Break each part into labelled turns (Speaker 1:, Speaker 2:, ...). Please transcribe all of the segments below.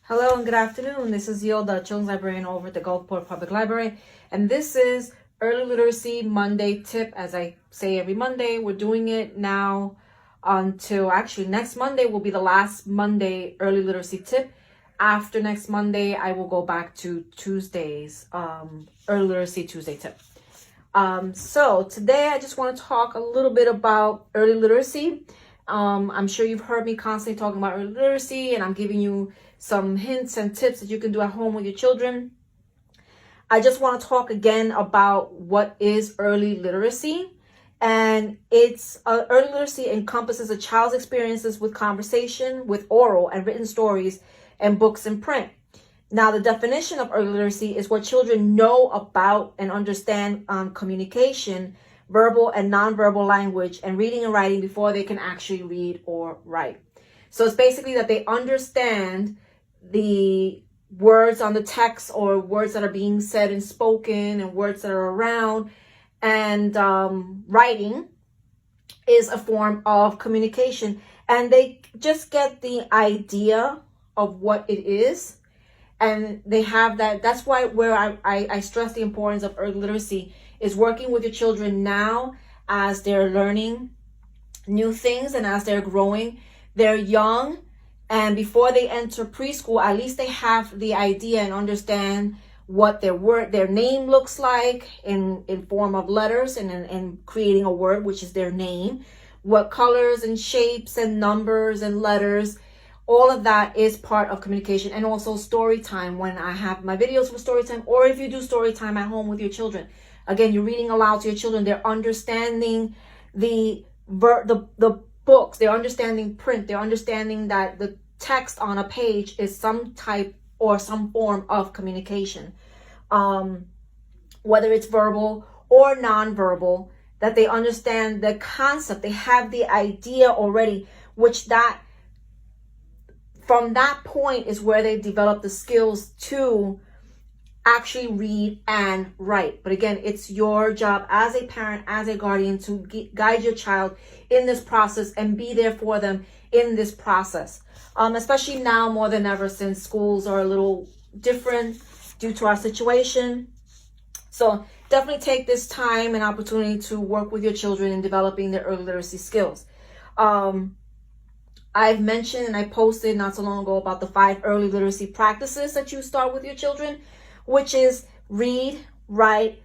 Speaker 1: Hello and good afternoon. This is Yilda, Children's Librarian over at the Gulfport Public Library. And this is Early Literacy Monday tip. As I say every Monday, we're doing it now until actually next Monday will be the last Monday Early Literacy tip. After next Monday, I will go back to Tuesday's Early Literacy Tuesday tip. So today I just want to talk a little bit about early literacy. I'm sure you've heard me constantly talking about early literacy, and I'm giving you some hints and tips that you can do at home with your children. I just want to talk again about what is early literacy. And it's early literacy encompasses a child's experiences with conversation, with oral and written stories, and books and print. Now, the definition of early literacy is what children know about and understand communication, verbal and nonverbal language, and reading and writing before they can actually read or write. So it's basically that they understand the words on the text or words that are being said and spoken and words that are around. And writing is a form of communication. And they just get the idea of what it is. And they have that. That's why where I stress the importance of early literacy is working with your children now as they're learning new things and as they're growing. They're young, and before they enter preschool, at least they have the idea and understand what their name looks like in form of letters and creating a word, which is their name, what colors and shapes and numbers and letters. All of that is part of communication. And also story time, when I have my videos for story time, or if you do story time at home with your children. Again, you're reading aloud to your children. They're understanding the books. They're understanding print. They're understanding that the text on a page is some type or some form of communication. Whether it's verbal or nonverbal, that they understand the concept. They have the idea already, from that point is where they develop the skills to actually read and write. But again, it's your job as a parent, as a guardian, to guide your child in this process and be there for them in this process. Especially now more than ever, since schools are a little different due to our situation. So definitely take this time and opportunity to work with your children in developing their early literacy skills. I've mentioned and I posted not so long ago about the 5 early literacy practices that you start with your children, which is read, write,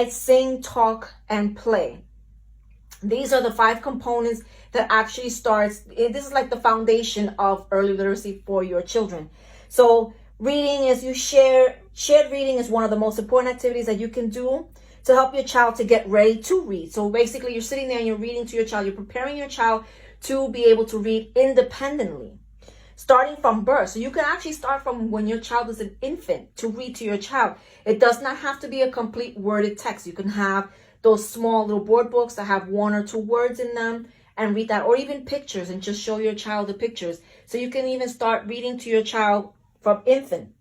Speaker 1: sing, talk, and play. These are the 5 components that actually starts. This is like the foundation of early literacy for your children. So reading, as you shared reading is one of the most important activities that you can do to help your child to get ready to read. So basically, you're sitting there and you're reading to your child. You're preparing your child to be able to read independently, starting from birth. So you can actually start from when your child is an infant to read to your child. It does not have to be a complete worded text. You can have those small little board books that have 1 or 2 words in them and read that, or even pictures, and just show your child the pictures. So you can even start reading to your child from infant.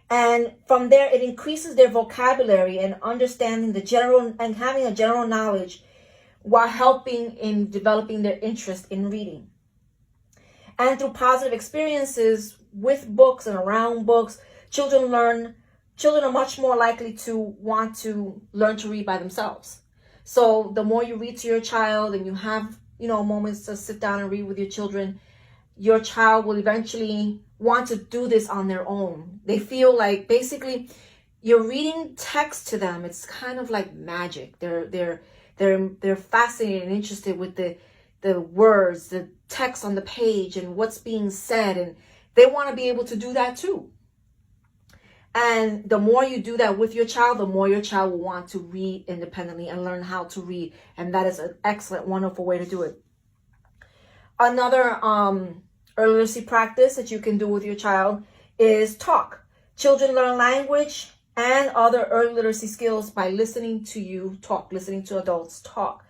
Speaker 1: And from there, it increases their vocabulary and understanding the general and having a general knowledge, while helping in developing their interest in reading. And through positive experiences with books and around books, children are much more likely to want to learn to read by themselves. So the more you read to your child and you have, moments to sit down and read with your children, your child will eventually want to do this on their own. They feel like basically you're reading text to them. It's kind of like magic. They're fascinated and interested with the words, the text on the page, and what's being said, and they want to be able to do that too. And the more you do that with your child, the more your child will want to read independently and learn how to read, and that is an excellent, wonderful way to do it. Another early literacy practice that you can do with your child is talk. Children learn language and other early literacy skills by listening to you talk, listening to adults talk.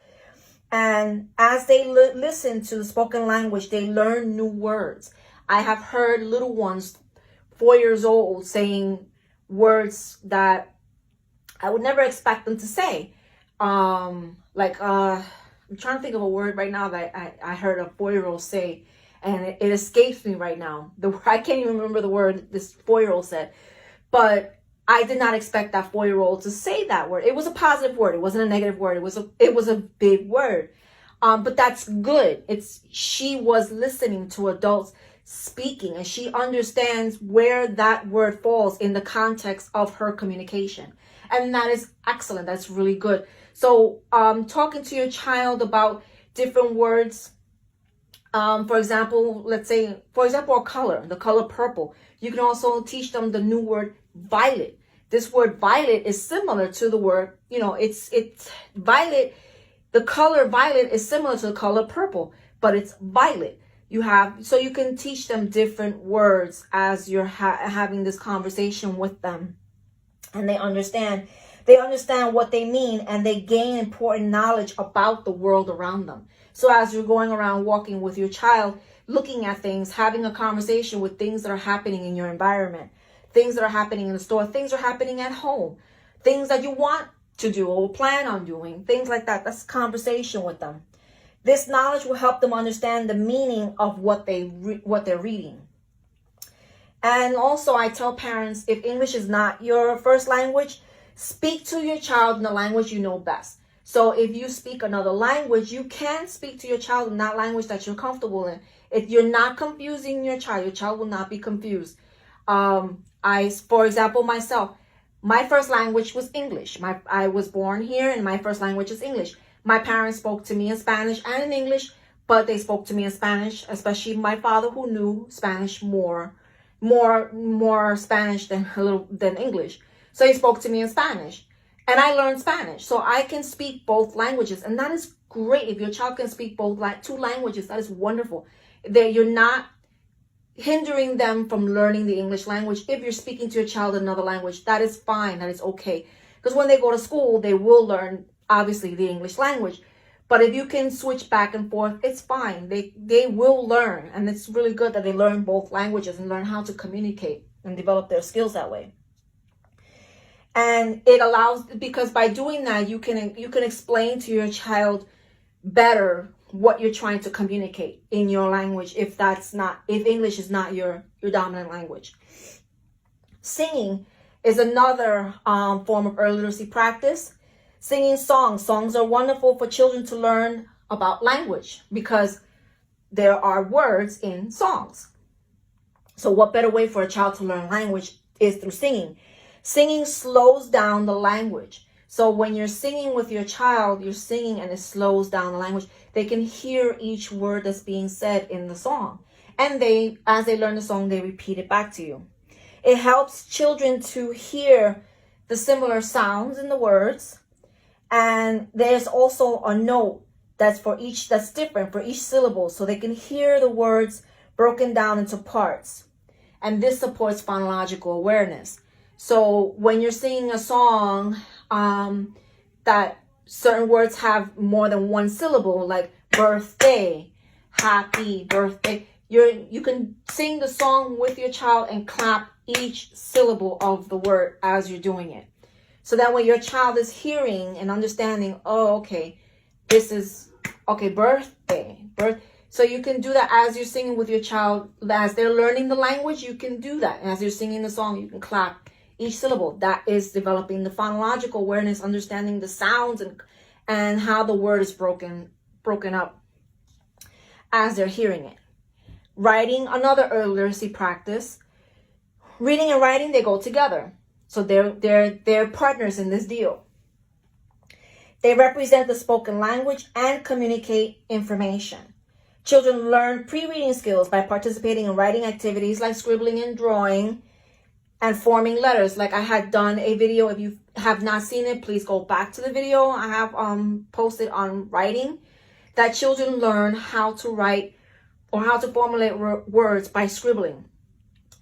Speaker 1: And as they listen to spoken language, they learn new words. I have heard little ones, 4 years old, saying words that I would never expect them to say. I'm trying to think of a word right now that I heard a 4-year-old say. and it escapes me right now. I can't even remember the word this 4-year-old said, but I did not expect that 4-year-old to say that word. It was a positive word. It wasn't a negative word. It was a big word. But that's good. She was listening to adults speaking, and she understands where that word falls in the context of her communication. And that is excellent. That's really good. So talking to your child about different words, for example, let's say, a color, the color purple. You can also teach them the new word violet. This word violet is similar to the word, it's violet. The color violet is similar to the color purple, but it's violet. So you can teach them different words as you're having this conversation with them, and they understand what they mean, and they gain important knowledge about the world around them. So as you're going around walking with your child, looking at things, having a conversation with things that are happening in your environment, things that are happening in the store, things are happening at home, things that you want to do or plan on doing, things like that. That's conversation with them. This knowledge will help them understand the meaning of what they're reading. And also, I tell parents, if English is not your first language, speak to your child in the language you know best. So if you speak another language, you can speak to your child in that language that you're comfortable in. If you're not confusing your child will not be confused. For example, myself, my first language was English. I was born here, and my first language is English. My parents spoke to me in Spanish and in English, but they spoke to me in Spanish, especially my father, who knew Spanish more Spanish than English. So he spoke to me in Spanish, and I learned Spanish. So I can speak both languages, and that is great. If your child can speak both two languages, that is wonderful. You're not hindering them from learning the English language. If you're speaking to your child in another language, that is fine. That is okay. Because when they go to school, they will learn, obviously, the English language. But if you can switch back and forth, it's fine. They will learn. And it's really good that they learn both languages and learn how to communicate and develop their skills that way. And it allows, because by doing that, you can explain to your child better what you're trying to communicate in your language if English is not your dominant language. Singing is another form of early literacy practice. Singing songs. Songs are wonderful for children to learn about language because there are words in songs. So what better way for a child to learn language is through singing. Singing slows down the language. So when you're singing with your child, you're singing and it slows down the language. They can hear each word that's being said in the song. And as they learn the song, they repeat it back to you. It helps children to hear the similar sounds in the words. And there's also a note that's different for each syllable. So they can hear the words broken down into parts. And this supports phonological awareness. So when you're singing a song that certain words have more than one syllable, like birthday, happy birthday, you can sing the song with your child and clap each syllable of the word as you're doing it. So that way your child is hearing and understanding, oh, okay, this is, okay, birthday. So you can do that as you're singing with your child. As they're learning the language, you can do that. And as you're singing the song, you can clap each syllable. That is developing the phonological awareness, understanding the sounds and how the word is broken up as they're hearing it. Writing, another early literacy practice. Reading and writing, they go together. So they're partners in this deal. They represent the spoken language and communicate information. Children learn pre-reading skills by participating in writing activities like scribbling and drawing and forming letters. Like I had done a video. If you have not seen it, please go back to the video I have posted on writing, that children learn how to write or how to formulate words by scribbling.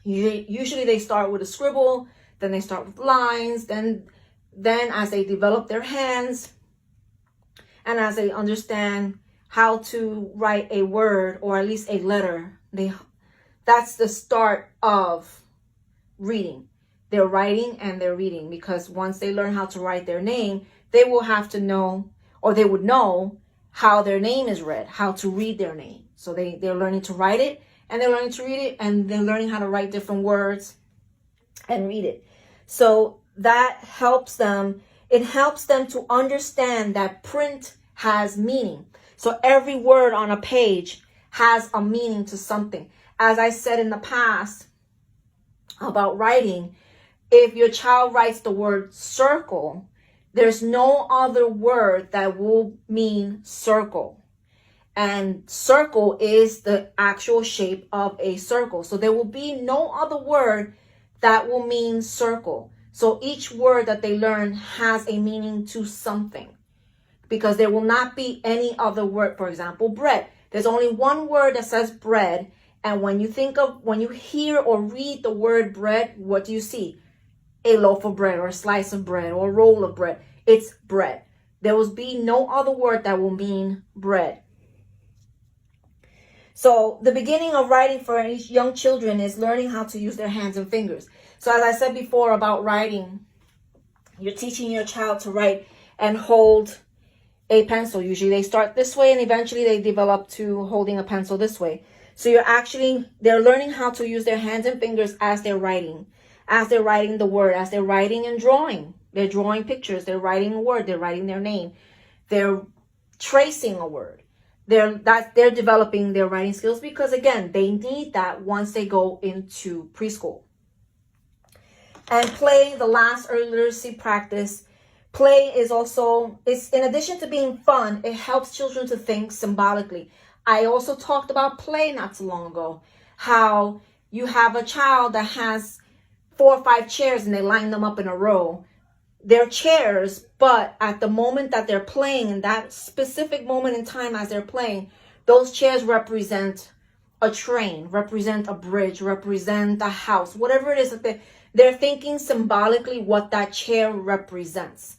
Speaker 1: Usually they start with a scribble, then they start with lines, then as they develop their hands and as they understand how to write a word or at least a letter, that's the start of reading. They're writing and they're reading, because once they learn how to write their name, they will have to know, or they would know how their name is read, how to read their name. So they're learning to write it, and they're learning to read it, and they're learning how to write different words and read it. So that helps them. It helps them to understand that print has meaning. So every word on a page has a meaning to something. As I said in the past about writing, if your child writes the word circle, there's no other word that will mean circle. And circle is the actual shape of a circle. So there will be no other word that will mean circle. So each word that they learn has a meaning to something, because there will not be any other word. For example, bread. There's only one word that says bread. And when you hear or read the word bread, what do you see? A loaf of bread or a slice of bread or a roll of bread. It's bread. There will be no other word that will mean bread. So the beginning of writing for young children is learning how to use their hands and fingers. So as I said before about writing, you're teaching your child to write and hold a pencil. Usually they start this way and eventually they develop to holding a pencil this way. So they're learning how to use their hands and fingers as they're writing the word, as they're writing and drawing. They're drawing pictures, they're writing a word, they're writing their name, they're tracing a word. They're developing their writing skills, because again, they need that once they go into preschool. And play, the last early literacy practice. Play is in addition to being fun, it helps children to think symbolically. I also talked about play not too long ago, how you have a child that has 4 or 5 chairs and they line them up in a row. They're chairs, but at the moment that they're playing, in that specific moment in time as they're playing, those chairs represent a train, represent a bridge, represent a house, whatever it is that they're thinking symbolically what that chair represents.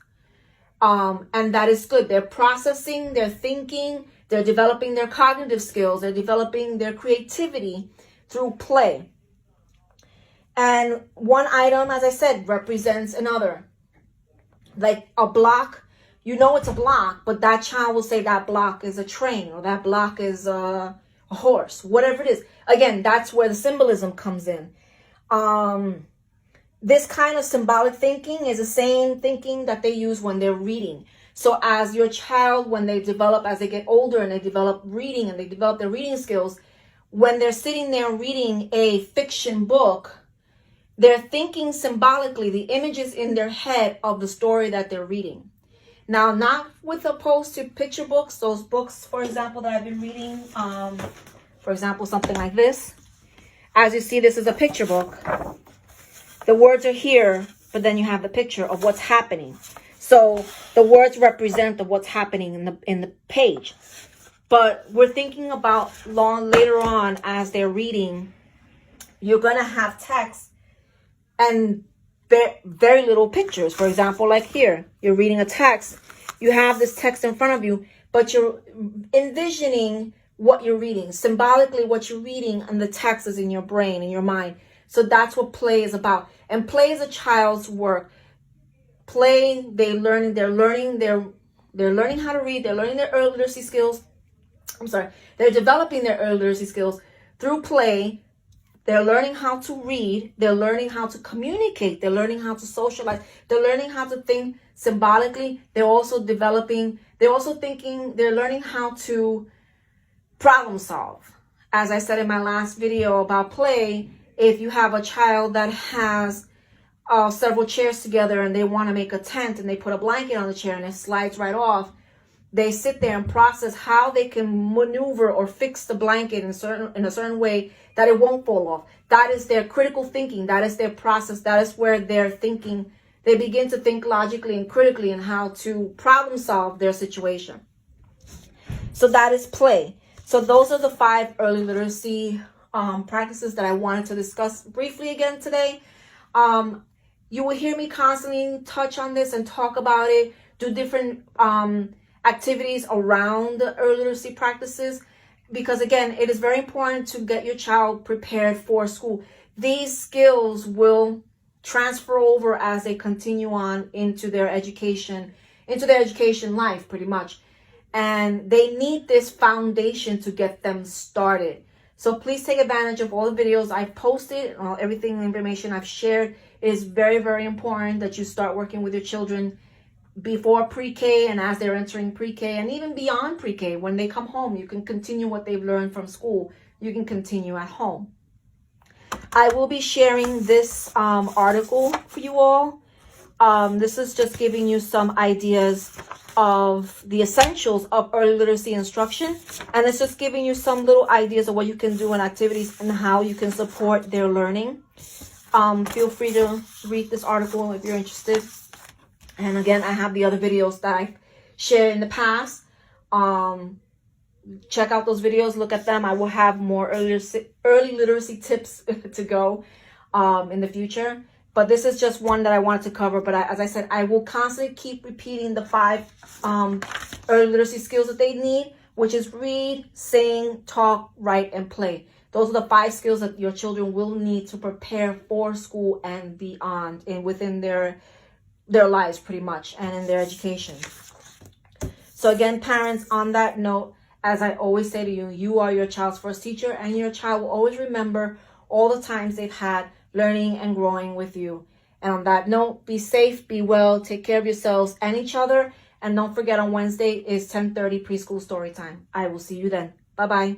Speaker 1: And that is good. They're processing, they're thinking, they're developing their cognitive skills, they're developing their creativity through play. And one item, as I said, represents another. Like a block, it's a block, but that child will say that block is a train, or that block is a horse, whatever it is. Again, that's where the symbolism comes in. This kind of symbolic thinking is the same thinking that they use when they're reading. So as your child, as they get older and they develop reading and they develop their reading skills, when they're sitting there reading a fiction book, they're thinking symbolically, the images in their head of the story that they're reading. Now, not with opposed to picture books, those books, for example, that I've been reading, for example, something like this. As you see, this is a picture book. The words are here, but then you have the picture of what's happening. So the words represent what's happening in the page. But we're thinking about later on as they're reading, you're going to have text and very little pictures. For example, like here, you're reading a text. You have this text in front of you, but you're envisioning what you're reading. Symbolically, what you're reading and the text is in your brain, in your mind. So that's what play is about. And play is a child's work. Play, they're learning how to read. They're learning their early literacy skills. They're developing their early literacy skills through play. They're learning how to read. They're learning how to communicate. They're learning how to socialize. They're learning how to think symbolically. They're learning how to problem solve. As I said in my last video about play, if you have a child that has several chairs together and they want to make a tent and they put a blanket on the chair and it slides right off, they sit there and process how they can maneuver or fix the blanket in a certain way that it won't fall off. That is their critical thinking. That is their process. That is where they're thinking. They begin to think logically and critically in how to problem solve their situation. So that is play. So those are the 5 early literacy practices that I wanted to discuss briefly again today. You will hear me constantly touch on this and talk about it, do different activities around the early literacy practices, because again, it is very important to get your child prepared for school. These skills will transfer over as they continue on into their education life, pretty much. and they need this foundation to get them started. So please take advantage of all the videos I've posted, everything, information I've shared. It is very, very important that you start working with your children before pre-K and as they're entering pre-K, and even beyond pre-K. When they come home, you can continue what they've learned from school. You can continue at home. I will be sharing this article for you all. This is just giving you some ideas of the essentials of early literacy instruction, and it's just giving you some little ideas of what you can do in activities and how you can support their learning. Feel free to read this article if you're interested. And again, I have the other videos that I shared in the past. Check out those videos, look at them. I will have more early literacy tips to go in the future. But this is just one that I wanted to cover. But as I said, I will constantly keep repeating the 5 early literacy skills that they need, which is read, sing, talk, write, and play. Those are the 5 skills that your children will need to prepare for school and beyond, and within their lives pretty much, and in their education. So again, parents, on that note, as I always say to you, you are your child's first teacher, and your child will always remember all the times they've had learning and growing with you. And on that note, be safe, be well, take care of yourselves and each other. And don't forget, on Wednesday is 10:30 preschool story time. I will see you then. Bye-bye.